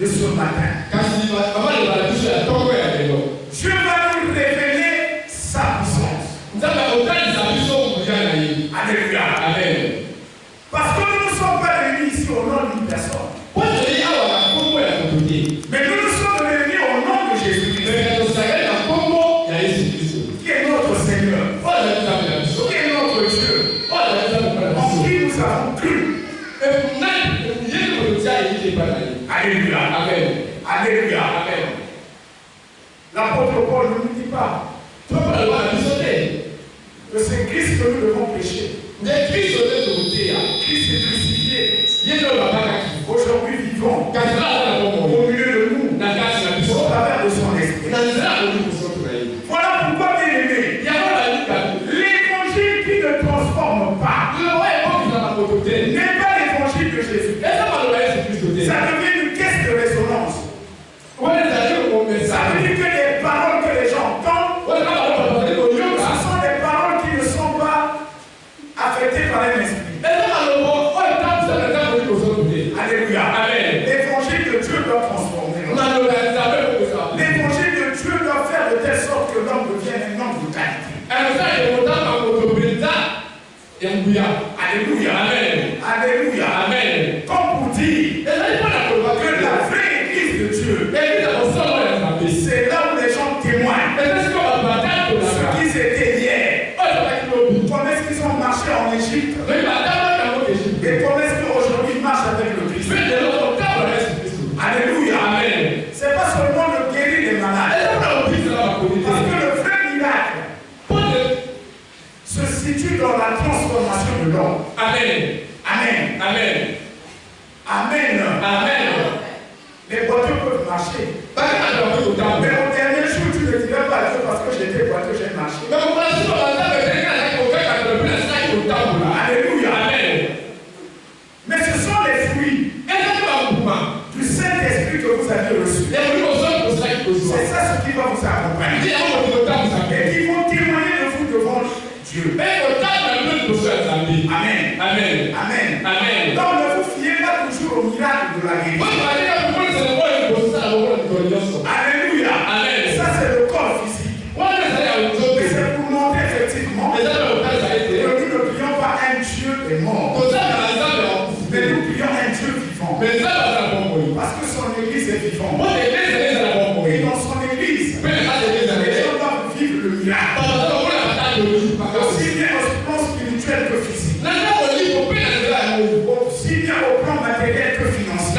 de ce matin. Dieu va nous révéler sa puissance. Alléluia. Amen. Parce que nous ne sommes pas réunis ici au nom d'une personne. Mais nous nous sommes réunis au nom de Jésus-Christ. Qui est notre Seigneur. Qui est notre Dieu. En qui nous avons cru. Alléluia. Amen. Alléluia. Amen. L'apôtre Paul ne nous dit pas que c'est Christ que nous devons pécher. Christ est crucifié. Aujourd'hui vivons au milieu de nous, au travers de son esprit. Voilà pourquoi, bien aimé, l'évangile qui ne transforme pas n'est pas l'évangile de Jésus. Ça devient une caisse de résonance. Ça veut dire que les paroles que les gens entendent, ce sont des paroles qui ne sont pas affectées par un esprit. Alléluia. L'évangile de Dieu doit transformer. L'évangile de Dieu doit faire de telle sorte que l'homme devienne un homme de qualité. Alléluia. Amen. Alléluia. Amen. Comme pour dire que la vraie église de Dieu, c'est là où les gens témoignent ce qu'ils étaient hier. Comment est-ce qu'ils ont marché en Égypte et comment est-ce qu'aujourd'hui ils marchent avec le Christ. Alléluia. Amen. C'est pas seulement le guérir des malades. Parce que le vrai miracle se situe dans la transformation de l'homme. Amen. Amen. Amen. Amen. Amen. Les voitures peuvent marcher. Mais au dernier jour, tu ne dirais pas à Dieu parce que j'étais voiture, j'ai marché. Alléluia. Amen. Mais ce sont les fruits du Saint-Esprit que vous avez reçus. C'est ça ce qui va vous accompagner. Et qui vont témoigner de vous devant Dieu. Amen. Amen. Amen. Amen. Donc ne vous fiez pas toujours au miracle de la guérison. Alléluia. Amen. Ça c'est le corps physique. Et c'est pour montrer effectivement que nous ne prions pas un Dieu des morts. Mais nous prions un Dieu vivant. Parce que son église est vivante. Et dans son église, les gens doivent vivre le miracle. Aussi bien au plan spirituel que physique. Aussi bien au plan matériel que financier.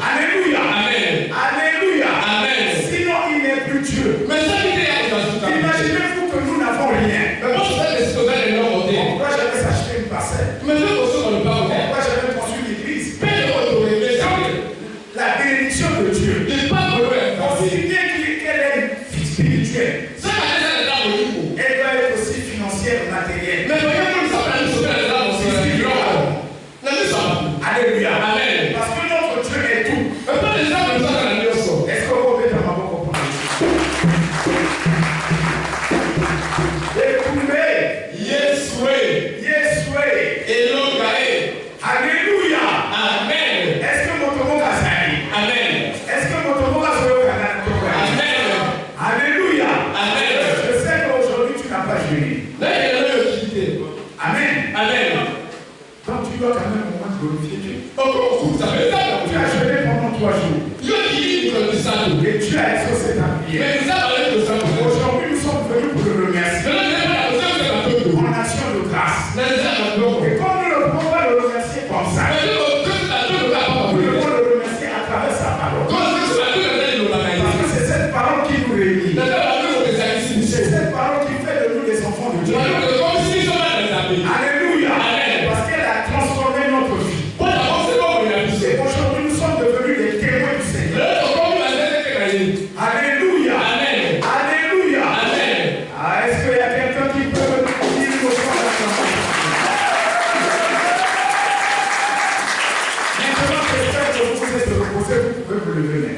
Alléluia. Amen. Alléluia. Amen. Sinon il n'est plus Dieu. Imaginez-vous que nous n'avons rien. Pourquoi j'avais acheté une parcelle? Pourquoi j'avais construit une église? La bénédiction de Dieu. Aussi bien qu'elle est spirituelle, elle doit être aussi financière et matérielle. Alléluia. Amen. Parce que notre Dieu est tout. Est-ce que vous mettez ma main pour parler? Écoutez. Yes way. Yes way. Alléluia. Amen. Est-ce que votre mot a sali? Amen. Est-ce que votre mot a sali? Amen. Alléluia. Amen. Je sais qu'aujourd'hui tu n'as pas jeûné. Amen. Amen. Donc tu dois quand même au moins glorifier Dieu. Tu as jeûné pendant 3 jours. Et Dieu a exaucé ta prière. Aujourd'hui nous sommes venus pour le remercier. En action de grâce. Et comme nous ne pouvons pas le remercier comme ça, nous devons le remercier à travers sa parole. Parce que c'est cette parole qui nous réunit. C'est cette parole qui fait de nous des enfants de Dieu. Alléluia. Parce qu'elle a transformé notre vie. Et aujourd'hui nous sommes devenus des témoins du Seigneur. Alléluia. Alléluia. Est-ce qu'il y a quelqu'un qui peut dire une chose? Maintenant, j'espère que vous êtes reposés, vous pouvez vous lever.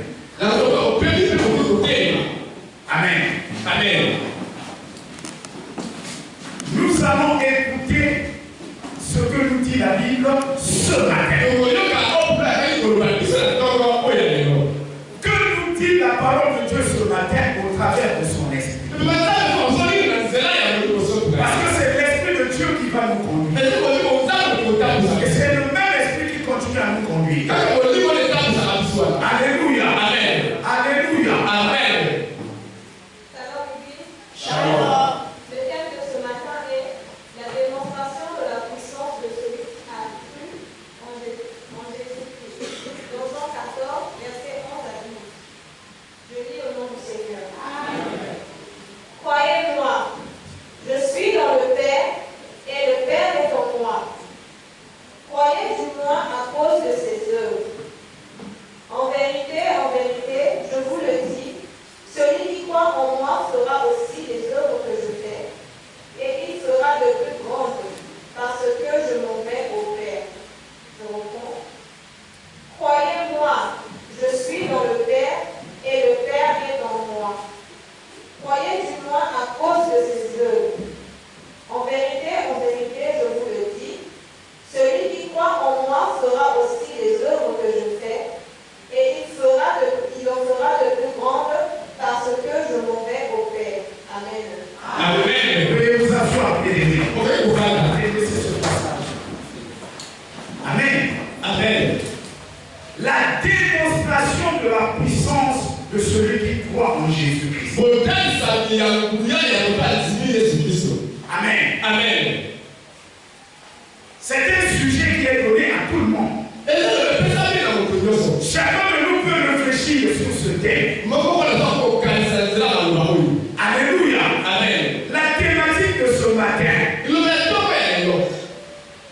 Amen. Amen. Nous allons écouter ce que nous dit la Bible ce matin. Croyez du moins à cause de ses œuvres. En vérité, je vous le dis, celui qui croit en moi fera aussi les œuvres que je fais, et il fera de plus grandes, parce que je m'en vais au Père. Je reprends. Croyez-moi, je suis dans le Père, et le Père est dans moi. Croyez du moins à cause de ses œuvres. En vérité, je vous le dis, celui qui croit en moi fera aussi les œuvres que je fais, et il en fera de plus grandes, parce que je m'en vais au Père. Amen. Amen. Veuillez vous asseoir, bien-aimés. Laissez ce passage. Amen. Amen. La démonstration de la puissance de celui qui croit en Jésus-Christ. Amen. Amen. C'est un sujet qui est donné à tout le monde. Chacun de nous peut réfléchir sur ce thème. Alléluia. Amen. La thématique de ce matin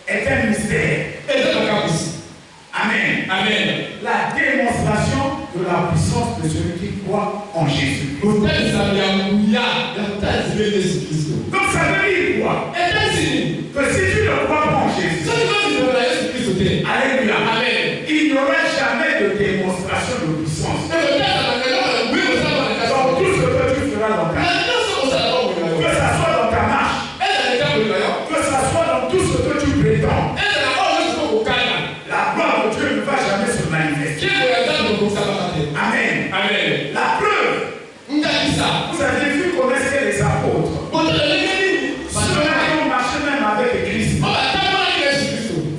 est un mystère. Amen. Amen. La démonstration de la puissance de celui qui croit en Jésus. Donc ça veut dire quoi? Que si tu ne crois pas en Jésus, alléluia, amen, il n'y aura jamais de démonstration de puissance. Dans tout ce que tu feras dans ta vie, que ça soit dans ta marche, que ça soit dans tout ce que tu prétends, la gloire de Dieu ne va jamais se manifester. Amen. Amen. La preuve, vous avez vu comment est-ce que les apôtres, ceux qui ont marché même avec Christ,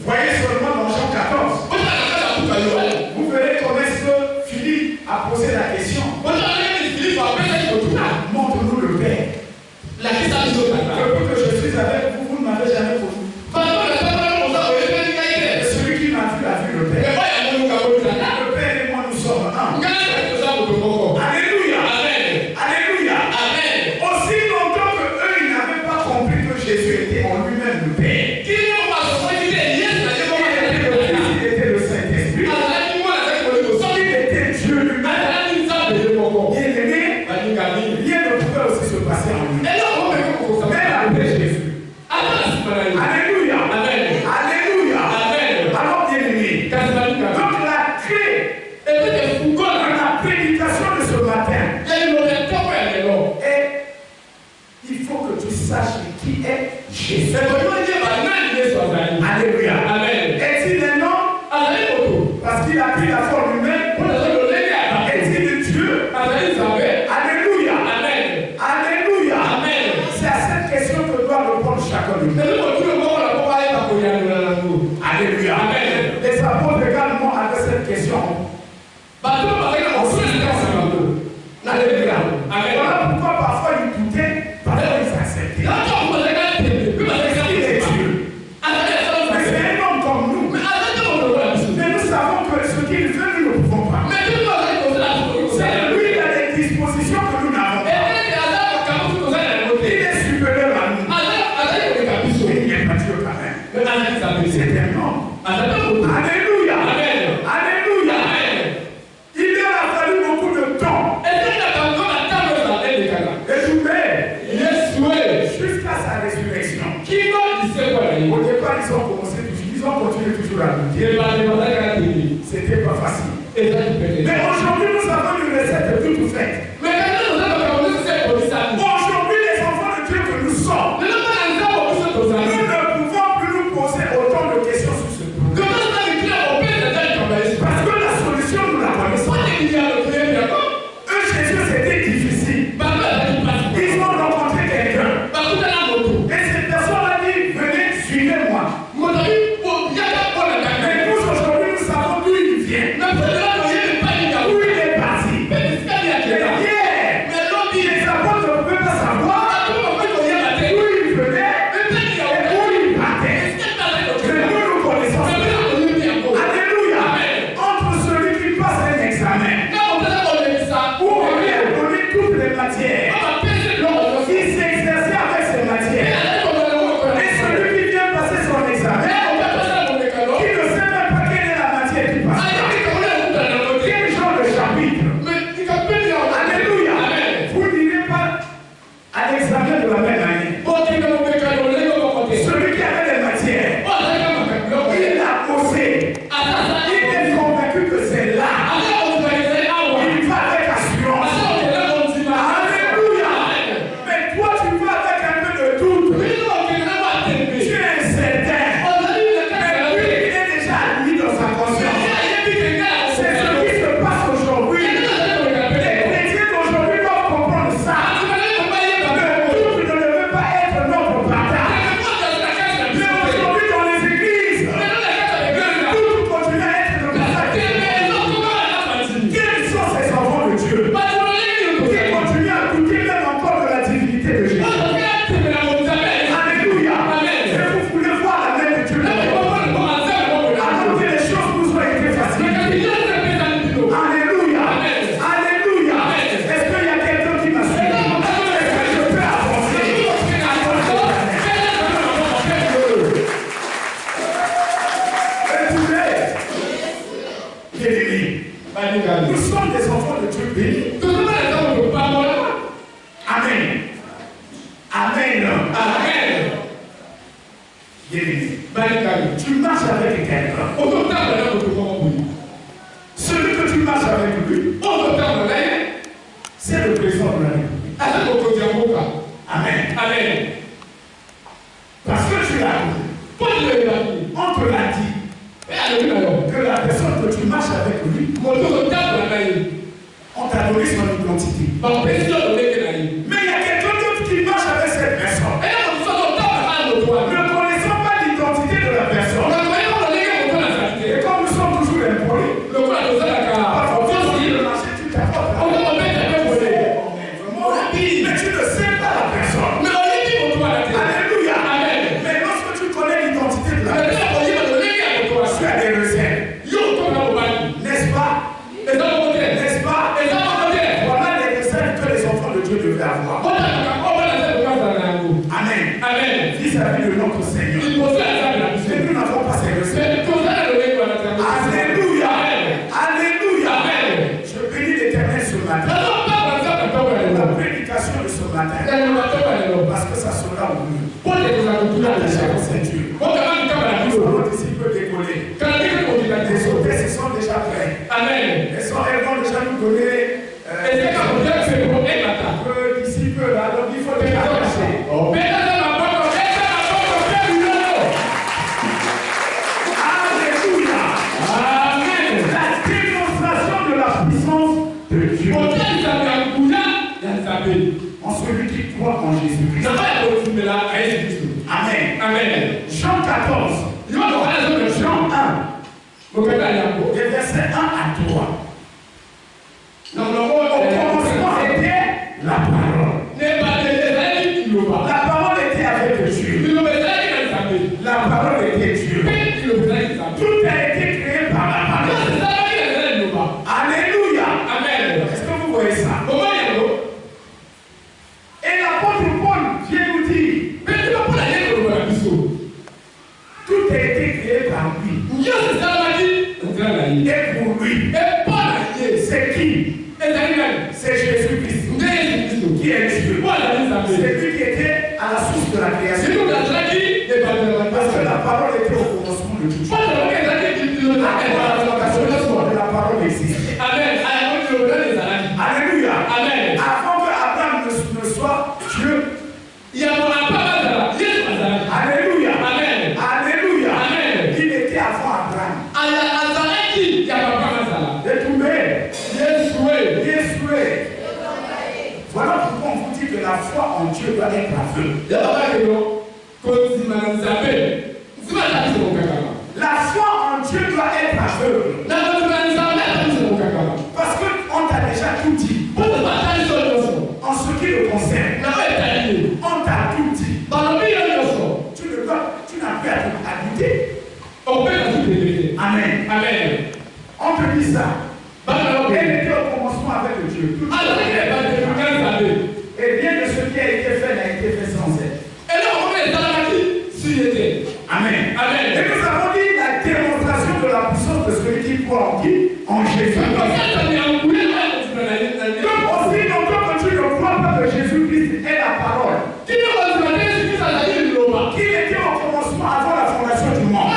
voyez seulement dans Jean 14, vous verrez comment est-ce que Philippe a posé la question. Montre-nous le Père. Que je suis avec vous, vous ne m'avez jamais connu. Celui qui m'a vu a vu le Père. Le Père et moi nous sommes un. Alléluia. Amen. Alléluia. Amen. Aussi longtemps que eux ils n'avaient pas compris que Jésus était en lui-même le Père. Il était le Saint-Esprit. Il était Dieu lui-même. Bien-aimé, rien ne pouvait aussi se passer en lui. Même après Jésus. Alléluia. Amen. Alléluia. Amen. Alors bien-aimé, donc la clé de la prédication de ce matin est il faut que tu saches qui est Jésus. Alléluia. Amen. Est-il un homme? Parce qu'il a pris la forme humaine. Est-il Dieu? Alléluia. Amen. Alléluia. Amen. C'est à cette question que doit répondre chacun de nous. Alléluia. Amen. Les apôtres également avaient cette question. Alléluia. Amen. Voilà pourquoi parfois ils doutaient, parfois ils acceptaient. Il est Dieu. Mais c'est un homme comme nous. Mais nous savons que ce qu'il veut, nous ne pouvons pas. C'est lui qui a des dispositions que nous n'avons pas. Il est supérieur à nous. Mais il n'est pas Dieu quand même. C'est un homme. Alléluia. Amen. Alléluia. Amen. Il lui a fallu beaucoup de temps. Jusqu'à sa résurrection. Au départ, ils ont commencé toujours, ils ont continué toujours à nous dire. C'était pas facile. Mais aujourd'hui, nous avons une recette toute faite. Aujourd'hui, les enfants de Dieu que nous sommes, nous ne pouvons plus nous poser autant de questions sur ce problème. Parce que la solution, nous la connaissons. Jésus, c'était difficile. Ils ont rencontré quelqu'un. Et cette personne a dit, venez, suivez-moi. Mais nous, aujourd'hui, nous savons d'où il vient. Où il est parti. Mais rien pensé. Il est convaincu que c'est là. Il va avec assurance. Alléluia. Mais toi, tu vas avec un peu de doute. Tu es incertain. Mais lui, il est déjà lui dans sa conscience. C'est ce qui se passe aujourd'hui. Les chrétiens d'aujourd'hui doivent comprendre ça. Le doute ne devait pas être notre bataille. Mais aujourd'hui, dans les églises, le doute continue à être notre bataille. Quels sont ces enfants de Dieu qui continuent à douter même encore de la divinité de Jésus? Alléluia. Et vous voulez voir la main de Dieu alors que les choses vous ont été facilitées. Alléluia. Alléluia. Est-ce qu'il y a quelqu'un qui m'a suivi? Est-ce que je peux avancer? Bien-aimés, nous sommes des enfants de Dieu bénis. Amen. Amen. Bien-aimé, tu marches avec quelqu'un. Celui que tu marches avec lui, c'est le président de la République. Amen. Parce que tu l'as dit. On te l'a dit que la personne que tu marches avec lui, on t'a donné son identité. Mais il y a quelqu'un d'autre qui marche avec cette personne. Ne connaissant pas l'identité de la personne. Et comme nous sommes toujours impolis, parfois le marché, tu t'apportes. Mais tu ne sais pas la personne. Alléluia. Mais lorsque tu connais l'identité de la personne, tu as des réserves. N'est-ce pas? N'est-ce pas? Voilà les réserves que les enfants de Dieu devaient avoir. Amen. Vis-à-vis de notre Seigneur. Et nous n'avons pas ces réserves. Alléluia. Alléluia. Je bénis l'Éternel ce matin. La prédication de ce matin. Parce que ça sera au mieux. C'est Dieu. Nous allons d'ici peu décoller. Les hôtesses sont déjà prêts. Elles vont déjà nous donner. D'ici peu, là, donc il faut les attacher. Alléluia. La démonstration de la puissance de Dieu. En celui qui croit en Jésus-Christ. Amen. Jean 14. Jean 1. Les versets 1 à 3. Au commencement était la parole. La parole était avec Dieu. La parole était Dieu. Tout a été créé par la parole. Alléluia. Est-ce que vous voyez ça? Et l'apôtre Paul vient nous dire tout a été créé par lui. Et pour lui. C'est qui? C'est Jésus-Christ. Qui est Dieu? C'est lui qui était à la source de la création. Parce que la parole était au commencement de tout. La parole existe. Alléluia. Avant que Abraham ne soit Dieu, alléluia. Alléluia. Il était avant Abraham. Voilà pourquoi on vous dit que la foi en Dieu doit être aveugle. La foi en Dieu doit être aveugle. Parce qu'on t'a déjà tout dit. En ce qui le concerne, on t'a tout dit. Tu n'as plus à douter. Amen. On te dit ça. Elle était au commencement avec Dieu. Et rien de ce qui a été fait n'a été fait sans elle. Amen. Et nous avons dit la démonstration de la puissance de celui qui croit en qui? En Jésus. Donc aussi longtemps que tu ne crois pas que Jésus-Christ est la parole, qu'il était au commencement avant la fondation du monde,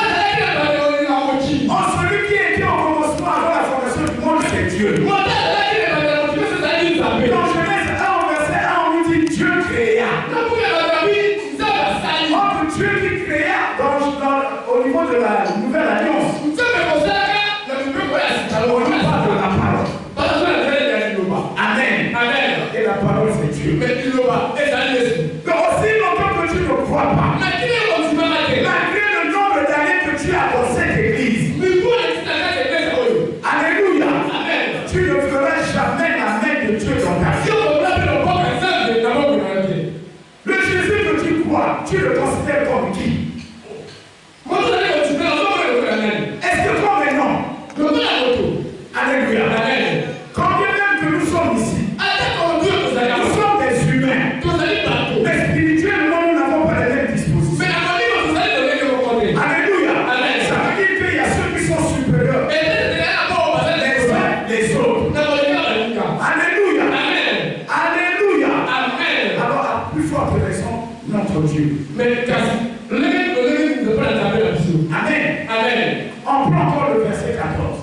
On prend encore le verset 14.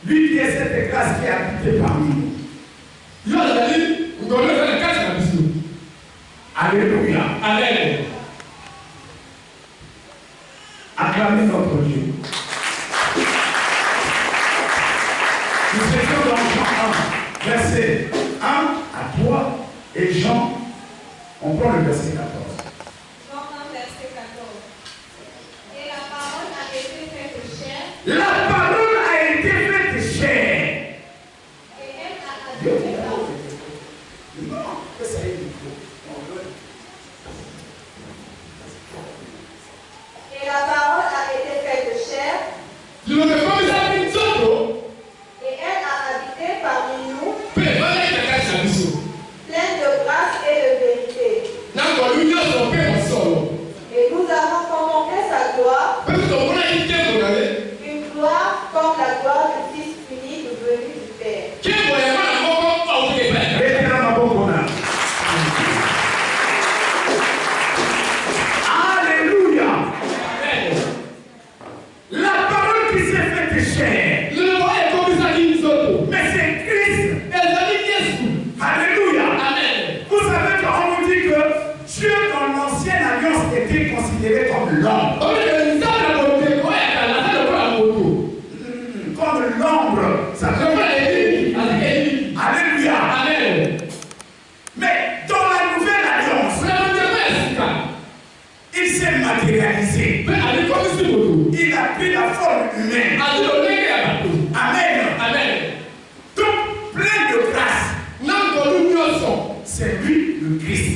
Lui qui est cette grâce qui a habité parmi nous. Alléluia. Amen. Acclamez notre Dieu. Nous étions dans Jean 1, verset 1 à 3 et Jean, on prend le verset 14. Jean 1, verset 14. Et la parole a été faite chair. La parole a été faite chair. Et elle a habité parmi nous. Non, que ça ait du Et la parole a été faite chair. Et elle a habité parmi nous, pleine de grâce et de vérité. Et nous avons contemplé sa gloire, une gloire comme la gloire du Fils unique venu du Père. Alléluia. La parole qui s'est faite chair. Mais c'est Christ. Alléluia. Vous savez qu'on nous dit que Dieu dans l'ancienne alliance était considéré comme l'homme. Comme l'ombre. Ça veut dire. Alléluia. Mais dans la nouvelle alliance, il s'est matérialisé. Il a pris la forme humaine. Amen. Donc, plein de grâce. C'est lui le Christ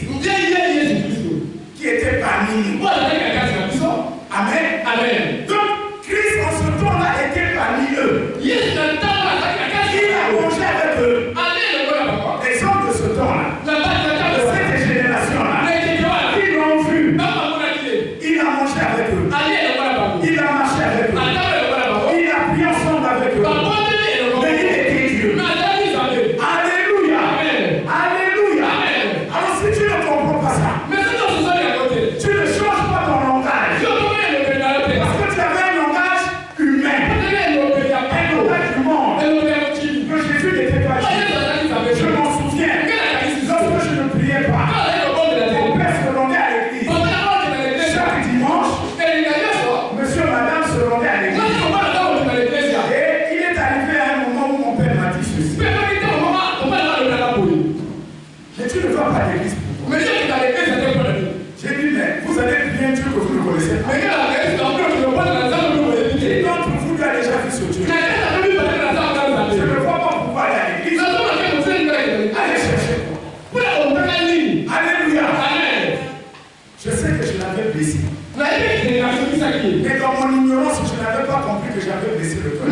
qui était parmi nous. Amen. Donc, Christ en ce temps-là était parmi eux. Il a mangé avec eux. Les hommes de ce temps-là, de cette génération-là, ils l'ont vu. Il a mangé avec eux. Il a marché avec eux. Il a pris ensemble avec eux. Mais il était Dieu. Alléluia. Alléluia. Alors si tu ne comprends pas ça, tu ne changes pas ton langage. Parce que tu avais un langage humain, un langage du monde. Que Jésus n'était pas Jésus. Je m'en souviens. Lorsque je ne priais pas, mon père se rendait à l'église. Chaque dimanche, monsieur, madame se rendaient à l'église. Et il est arrivé à un moment où mon père m'a dit ceci. Mais tu ne vas pas à l'église pour moi. J'ai dit, mais vous avez bien Dieu que vous ne connaissez pas. Et d'entre vous qui a déjà vu ce Dieu. Je ne vois pas pourquoi aller à l'église. Allez chercher quoi. Alléluia. Je sais que je l'avais blessé. Mais dans mon ignorance, je n'avais pas compris que j'avais blessé le cœur.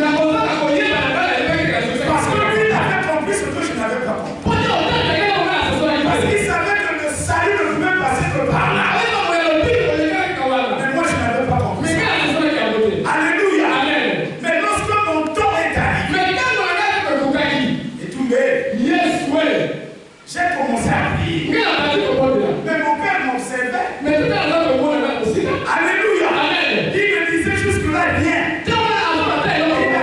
Parce que lui, il avait compris ce que je n'avais pas compris. Parce qu'il savait que le salut ne pouvait passer que par là. Mais moi, je n'avais pas compris. Alléluia. Mais lorsque mon temps est arrivé, et tout j'ai commencé à prier. Mais mon père m'observait. Alléluia. Il me disait jusque-là rien. Il a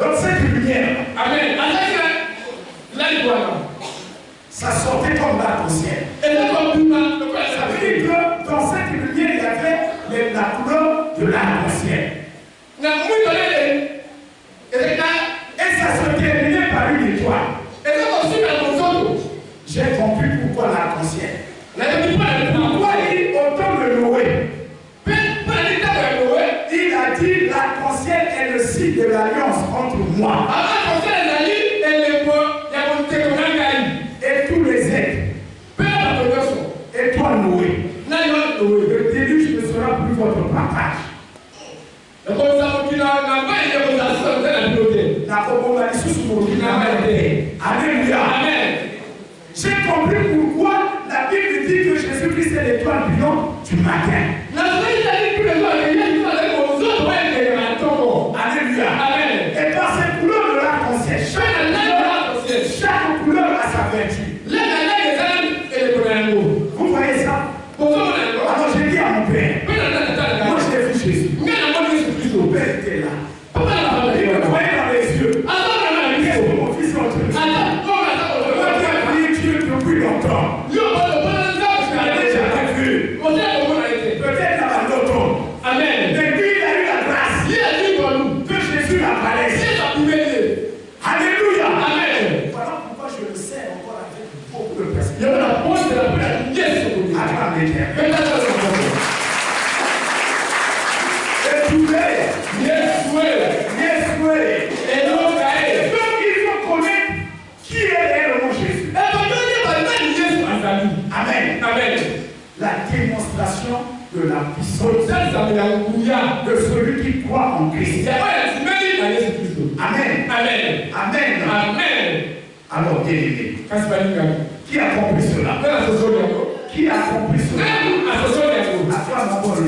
Dans cette lumière, Amen. ça sortait comme l'arc-en-ciel. Ça veut dire que dans cette lumière, il y avait la couleur de l'arc-en-ciel. Et ça se terminait par une étoile. J'ai compris pourquoi l'arc-en-ciel. Pourquoi au temps de Noé, il a dit l'arc-en-ciel est le signe de l'alliance entre moi et tous les êtres. Et toi, Noé, le déluge ne sera plus votre partage. Alléluia. J'ai compris pourquoi la Bible dit que Jésus-Christ est l'étoile brillante du matin. Alléluia. Et par cette couleur de l'arc-en-ciel, chaque couleur a sa vertu. Vous voyez ça? Alors j'ai dit à mon père, moi je l'ai vu Jésus. Mon père était là. Il me voyait dans les yeux. Qu'est-ce que mon fils est en train de faire? Moi qui ai prié Dieu depuis longtemps. Je l'avais jamais vu. Peut-être dans la loto. Mais lui, il a eu la grâce que Jésus l'apparaisse. Alléluia. Voilà pourquoi je le sais encore avec beaucoup de personnes. Et tous les yes way. Donc il faut connaître qui est réellement Jésus. Amen. La démonstration de la puissance de celui qui croit en Christ. Amen. Alors, bien-aimé, qui a compris cela? Qui a compris cela? À toi, d'abord, le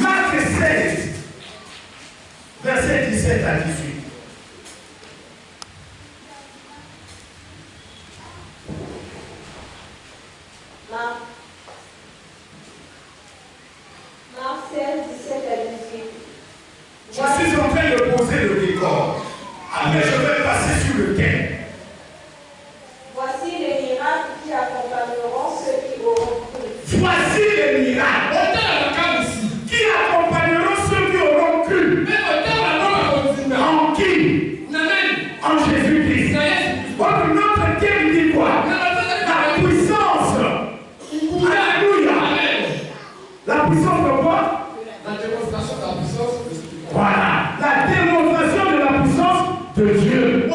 Marc 16, verset 17 à 18. Marc 16, 17 à 18. Je suis en train de poser le décor. Après, je vais passer sur le thème.